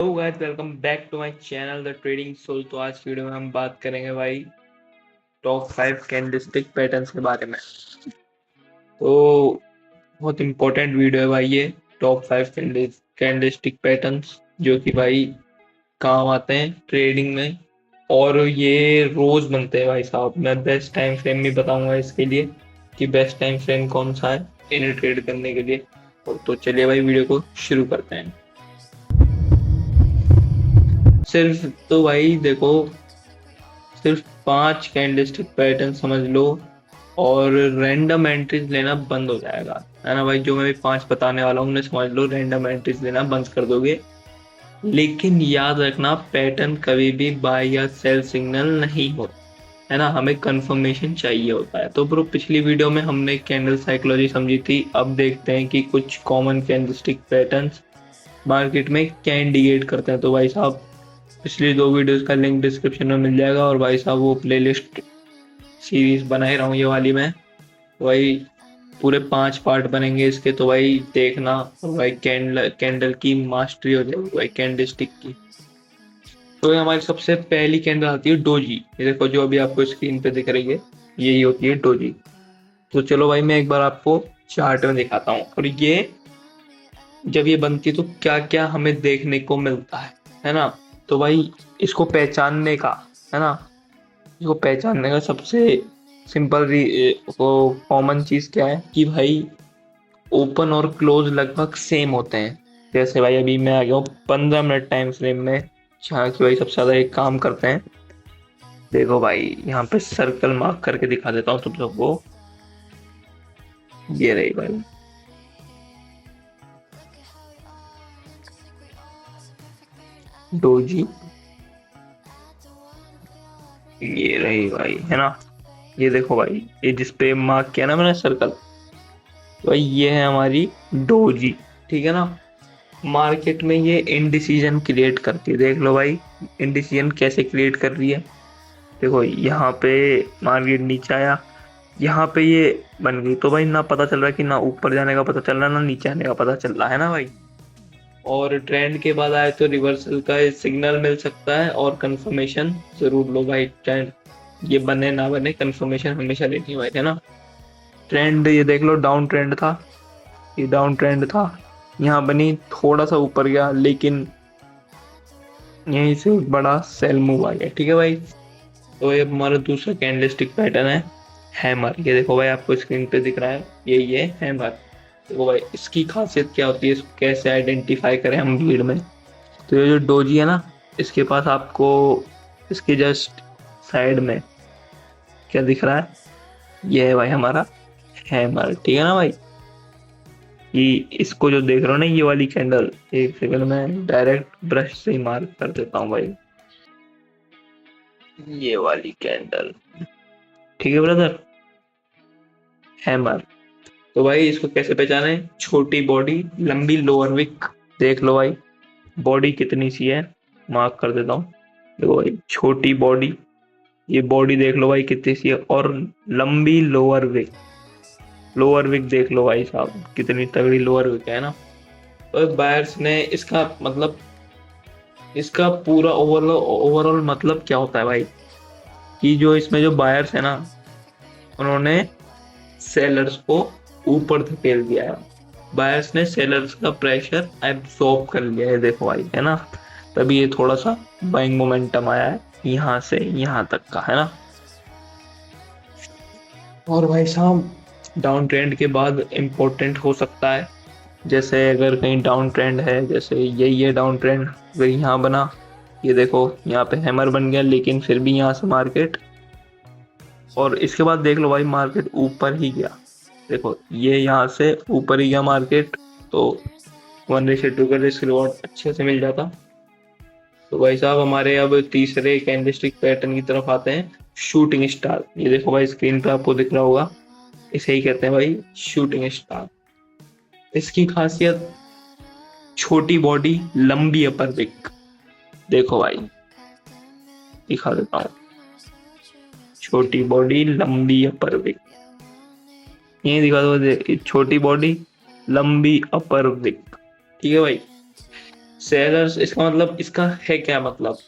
Hello guys, welcome back to my channel the trading soul. तो आज की video में हम बात करेंगे भाई टॉप 5 कैंडलस्टिक पैटर्न्स के बारे में। तो बहुत इंपॉर्टेंट वीडियो है भाई ये टॉप 5 कैंडलस्टिक पैटर्न्स जो कि भाई काम आते हैं ट्रेडिंग में, और ये रोज बनते हैं भाई साहब। मैं बेस्ट टाइम फ्रेम भी बताऊंगा इसके लिए कि बेस्ट टाइम फ्रेम कौन सा है इन्हें ट्रेड करने के लिए। तो चलिए भाई वीडियो को शुरू करते हैं। सिर्फ तो भाई देखो, सिर्फ 5 कैंडलस्टिक पैटर्न समझ लो और रैंडम एंट्रीज लेना बंद हो जाएगा, है ना भाई। जो मैं भी 5 बताने वाला हूँ उन्हें समझ लो, रैंडम एंट्रीज लेना बंद कर दोगे। लेकिन याद रखना, पैटर्न कभी भी बाय या सेल सिग्नल नहीं होता, है ना। हमें कंफर्मेशन चाहिए होता है। तो ब्रो, पिछली वीडियो में हमने कैंडल साइकोलॉजी समझी थी। अब देखते हैं कि कुछ कॉमन कैंडलस्टिक पैटर्न्स मार्केट में क्या इंडिकेट करते हैं। तो भाई साहब, पिछली 2 वीडियोस का लिंक डिस्क्रिप्शन में मिल जाएगा, और भाई साहब वो प्लेलिस्ट सीरीज बना ही रहा हूँ ये वाली मैं। तो भाई पूरे 5 पार्ट बनेंगे इसके, तो भाई देखना। और भाई कैंडल की मास्टरी हो जाएगी भाई कैंडल स्टिक की। तो ये हमारी सबसे पहली कैंडल आती है डोजी। ये देखो जो अभी आपको स्क्रीन पे दिख रही है, यही होती है डोजी। तो चलो भाई मैं एक बार आपको चार्ट में दिखाता हूँ। और ये जब ये बनती है तो क्या क्या हमें देखने को मिलता है ना। तो भाई इसको पहचानने का, है ना, इसको पहचानने का सबसे सिंपल कॉमन चीज क्या है कि भाई ओपन और क्लोज लगभग सेम होते हैं। जैसे भाई अभी मैं आ गया हूँ 15 मिनट टाइम फ्रेम में, जहाँ की भाई सबसे ज्यादा एक काम करते हैं। देखो भाई यहाँ पे सर्कल मार्क करके दिखा देता हूँ तुम सबको। ये रही भाई डोजी, ये रही भाई, है ना। ये देखो भाई, ये जिसपे मार्क किया ना मैंने सर्कल, तो भाई ये है हमारी डोजी, ठीक है ना। मार्केट में ये इनडिसीजन क्रिएट करती है। देख लो भाई इनडिसीजन कैसे क्रिएट कर रही है। देखो यहाँ पे मार्केट नीचे आया, यहाँ पे ये बन गई, तो भाई ना पता चल रहा है कि ना ऊपर जाने का पता चल रहा है ना नीचे आने का पता चल रहा है ना भाई। और ट्रेंड के बाद आए तो रिवर्सल का सिग्नल मिल सकता है, और कंफर्मेशन जरूर लो भाई। ट्रेंड ये बने ना बने, कंफर्मेशन हमेशा लेनी है भाई, है ना। ट्रेंड ये देख लो, डाउन ट्रेंड था, ये डाउन ट्रेंड था, यहाँ बनी, थोड़ा सा ऊपर गया, लेकिन यहीं से एक बड़ा सेल मूव आ गया, ठीक है भाई। तो ये हमारा दूसरा कैंडलस्टिक पैटर्न है हैमर। ये देखो भाई आपको स्क्रीन पे दिख रहा है, ये हैमर। देखो भाई इसकी खासियत क्या होती है, इसको कैसे आइडेंटिफाई करें हम भीड़ में। तो ये जो डोजी है ना, इसके पास आपको इसके जस्ट साइड में क्या दिख रहा है, ये है भाई हमारा हैमर, ठीक है ना भाई। कि इसको जो देख रहे हो ना, ये वाली कैंडल, एक सेकंड में डायरेक्ट ब्रश से ही मार्क कर देता हूँ भाई, ये वाली कैंडल, ठीक है ब्रदर, हैमर। तो भाई इसको कैसे पहचाने, छोटी बॉडी लंबी लोअर विक। देख लो भाई बॉडी कितनी सी है, मार्क कर देता हूँ। देखो भाई छोटी बॉडी, ये बॉडी देख लो भाई कितनी सी है, और लंबी लोअर विक। लोअर विक देख लो भाई साहब कितनी तगड़ी लोअर विक है ना। और बायर्स ने इसका मतलब, इसका पूरा ओवरऑल मतलब क्या होता है भाई, कि जो इसमें जो बायर्स है ना, उन्होंने सेलर्स को ऊपर धकेल दिया है। बायर्स ने सेलर्स का प्रेशर एब्सॉर्ब कर लिया है, देखो भाई, है ना। तभी ये थोड़ा सा बाइंग मोमेंटम आया है यहाँ से यहाँ तक का, है ना। और भाई साहब डाउन ट्रेंड के बाद इम्पोर्टेंट हो सकता है, जैसे अगर कहीं डाउन ट्रेंड है, जैसे यही है डाउन ट्रेंड, अगर यहाँ बना, ये देखो यहाँ पे हैमर बन गया, लेकिन फिर भी यहाँ से मार्केट, और इसके बाद देख लो भाई मार्केट ऊपर ही गया। देखो ये यहाँ से ऊपर ही गया मार्केट, तो 1:2 का रिस्क रिवॉर्ड अच्छे से मिल जाता। तो भाई साहब हमारे अब तीसरे कैंडलस्टिक पैटर्न की तरफ आते हैं, शूटिंग स्टार। ये देखो भाई स्क्रीन पे आपको दिख रहा होगा, इसे ही कहते हैं भाई शूटिंग स्टार। इसकी खासियत छोटी बॉडी लंबी अपर विक। देखो भाई दिखा देता हूँ, छोटी बॉडी लंबी अपर विक, ये दिखा दो, छोटी बॉडी लंबी अपर विक, ठीक है भाई। सेलर्स, इसका मतलब, इसका है क्या मतलब,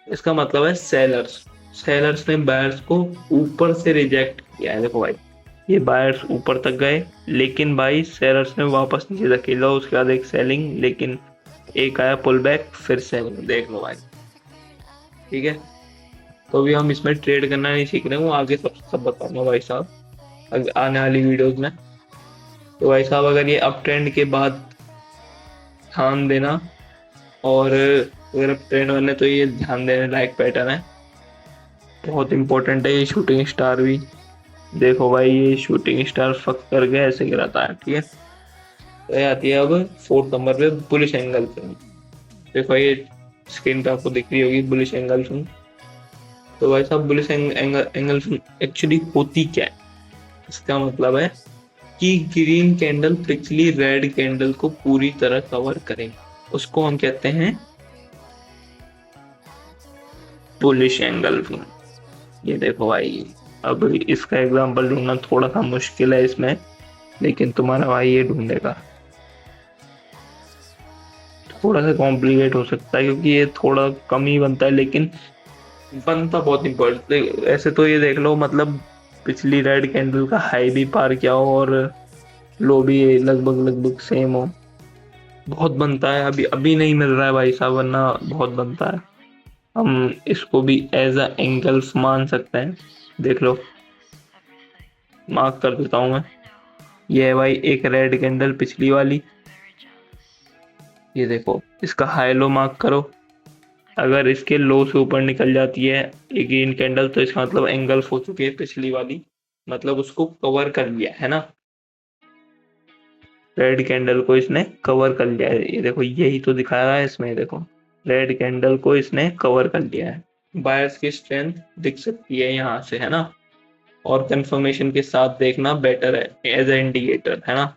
इसका मतलब है सेलर्स, सेलर्स ने बायर्स को ऊपर से रिजेक्ट किया है। देखो भाई, ये बायर्स ऊपर तक गए, लेकिन भाई सेलर्स ने वापस नीचे धकेला, उसके बाद एक सेलिंग, लेकिन एक आया पुल बैक, फिर सेलिंग। देख लो भाई, ठीक है। तो अभी हम इसमें ट्रेड करना नहीं सीख रहे, हूँ आगे सब सब बताऊंगा भाई साहब आने वाली वीडियोस में। तो भाई साहब, अगर ये अप ट्रेंड के बाद ध्यान देना, और अगर अप ट्रेंड बने तो ये ध्यान देने लायक पैटर्न है, बहुत इंपॉर्टेंट है ये शूटिंग स्टार भी। देखो भाई, ये शूटिंग स्टार फक करके ऐसे गिराता है, ठीक है। तो ये आती है अब 4th नंबर पे बुलिश एंगल पे। देखो ये स्क्रीन पे आपको दिख रही होगी बुलिश एंगल फिल्म। तो भाई साहब, बुलिश एंगल फिल्म एक्चुअली होती क्या है, इसका मतलब है कि ग्रीन कैंडल पिछली रेड कैंडल को पूरी तरह कवर करें, उसको हम कहते हैं बुलिश एंगल फिल्म। ये देखो भाई, अब इसका एग्जांपल ढूंढना थोड़ा सा मुश्किल है इसमें, लेकिन तुम्हारा भाई ये ढूंढेगा। थोड़ा सा कॉम्प्लिकेट हो सकता है क्योंकि ये थोड़ा कम ही बनता है, लेकिन बनता बहुत इम्पोर्टेंट। ऐसे तो ये देख लो, मतलब पिछली रेड कैंडल का हाई भी पार किया हो और लो भी लगभग लगभग सेम हो, बहुत बनता है। अभी अभी नहीं मिल रहा है भाई साहब, वरना बहुत बनता है। हम इसको भी एज अ एंगल्स मान सकते हैं। देख लो, मार्क कर देता हूँ मैं। ये है भाई एक रेड कैंडल पिछली वाली, ये देखो, इसका हाई लो मार्क करो। अगर इसके लो से ऊपर निकल जाती है ये ग्रीन कैंडल, तो इसका मतलब एंगल्स हो चुकी है पिछली वाली, मतलब उसको कवर कर लिया है ना, रेड कैंडल को इसने कवर कर लिया है। ये देखो, यही तो दिखा रहा है इसमें, देखो रेड कैंडल को इसने कवर कर लिया है। बायर्स की स्ट्रेंथ दिख सकती है यहाँ से, है ना, और कंफर्मेशन के साथ देखना बेटर है एज ए इंडिकेटर, है ना।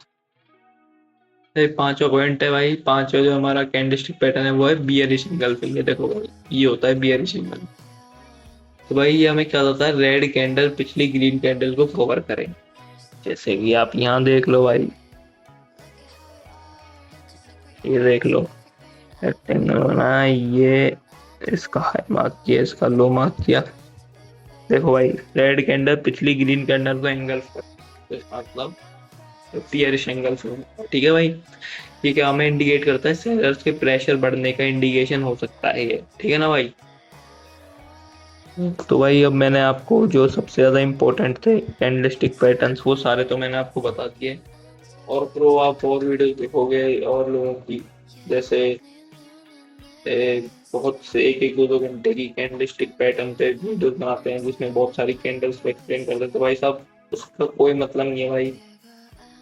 पांचवा पॉइंट है भाई, पांचवा जो हमारा कैंडलस्टिक पैटर्न है वो है बियरिश एंगल्फिंग। ये देखो भाई, ये होता है बियरिश एंगल। तो भाई ये हमें क्या होता है, रेड कैंडल पिछली ग्रीन कैंडल को कवर करें, जैसे कि आप यहाँ देख लो भाई, ये देख लो रेक्टेंगल बना, ये इसका हाई मार्क किया, इसका लो मार्क किया। देखो भाई, रेड कैंडल पिछली ग्रीन कैंडल को एंगल कर, तो इसका मतलब बियरिश एंगल, ठीक है भाई। ये क्या हमें इंडिकेट करता है, सेलर्स के प्रेशर बढ़ने का इंडिकेशन हो सकता है ये, ठीक है ना भाई। तो भाई अब मैंने आपको जो सबसे ज्यादा इम्पोर्टेंट थे कैंडलस्टिक पैटर्न्स, वो सारे तो मैंने आपको बता दिए। और प्रो आप और वीडियो देखोगे और लोगों की, जैसे बहुत से एक एक दो दो घंटे की कैंडलस्टिक पैटर्न पे वीडियो बनाते हैं जिसमें बहुत सारी कैंडल्स को एक्सप्लेन करते हैं, तो भाई साहब उसका कोई मतलब नहीं है भाई।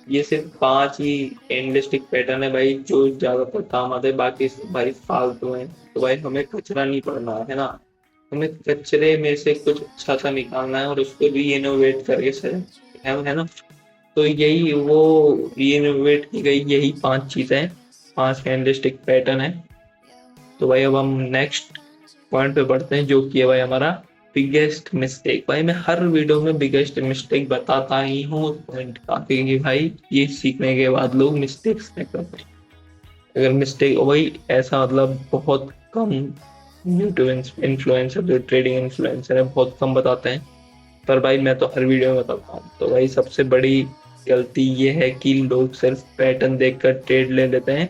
ये सिर्फ 5 ही कैंडलस्टिक पैटर्न है भाई जो ज्यादातर काम आते हैं, बाकी सब भाई फालतू है। तो भाई हमें कचरा नहीं पड़ना है ना, हमें कचरे में से कुछ अच्छा सा निकालना है और उसको रीइनोवेट करके है ना। तो यही वो रीइनोवेट की गई यही 5 चीजें, 5 कैंडलस्टिक पैटर्न है। तो भाई अब हम नेक्स्ट पॉइंट पे बढ़ते हैं, जो कि है भाई हमारा बिगेस्ट मिस्टेक। भाई मैं हर वीडियो में बिगेस्ट मिस्टेक बताता ही हूँ पॉइंट का, क्योंकि भाई ये सीखने के बाद लोग मिस्टेक्स नहीं करते। अगर मिस्टेक भाई ऐसा, मतलब बहुत कम यूट्यूब इन्फ्लुएंसर जो ट्रेडिंग इन्फ्लुएंसर है बहुत कम बताते हैं, पर भाई मैं तो हर वीडियो में बताता हूँ। तो भाई सबसे बड़ी गलती ये है कि लोग सिर्फ पैटर्न देखकर ट्रेड ले लेते हैं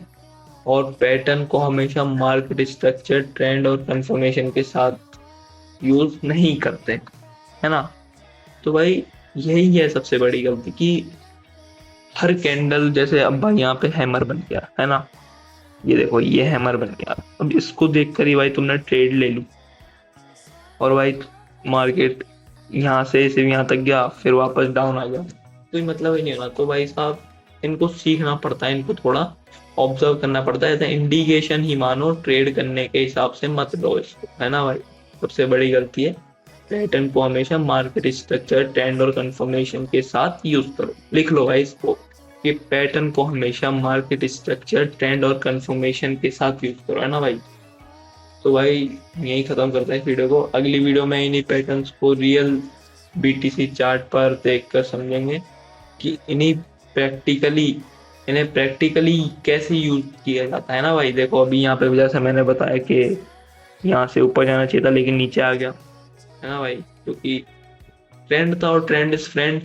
और पैटर्न को हमेशा मार्केट स्ट्रक्चर, ट्रेंड और कंफर्मेशन के साथ यूज नहीं करते, है ना। तो भाई यही है सबसे बड़ी गलती कि हर कैंडल, जैसे अब भाई यहाँ पे हैमर बन गया, है ना, ये देखो ये हैमर बन गया, अब इसको देखकर ही भाई तुमने ट्रेड ले ली और भाई मार्केट यहाँ से सिर्फ यहाँ तक गया, फिर वापस डाउन आ गया, कोई मतलब ही नहीं होना। तो भाई साहब इनको सीखना पड़ता है, इनको थोड़ा ऑब्जर्व करना पड़ता है, इंडिकेशन ही मानो, ट्रेड करने के हिसाब से मत लो इसको, है ना भाई। सबसे बड़ी गलती है, पैटर्न को हमेशा मार्केट स्ट्रक्चर, ट्रेंड और कंफर्मेशन के साथ यूज करो। लिख लो भाई इसको कि पैटर्न को हमेशा मार्केट स्ट्रक्चर, ट्रेंड और कंफर्मेशन के साथ यूज करो, है ना भाई। तो भाई यही खत्म करते हैं इस वीडियो को। अगली वीडियो में इन्हीं पैटर्न्स को रियल बीटीसी चार्ट पर देखकर समझेंगे कि इन्हीं प्रैक्टिकली इन्हें प्रैक्टिकली कैसे यूज किया जाता है ना भाई। देखो अभी यहाँ पे जैसे मैंने बताया कि यहाँ से ऊपर जाना चाहिए था लेकिन नीचे आ गया, है ना भाई, क्योंकि ट्रेंड था और ट्रेंड इज फ्रेंड।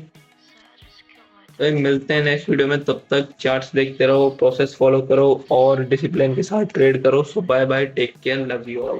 तो मिलते हैं नेक्स्ट वीडियो में, तब तक चार्ट्स देखते रहो, प्रोसेस फॉलो करो और डिसिप्लिन के साथ ट्रेड करो। So bye bye, take care, love you all.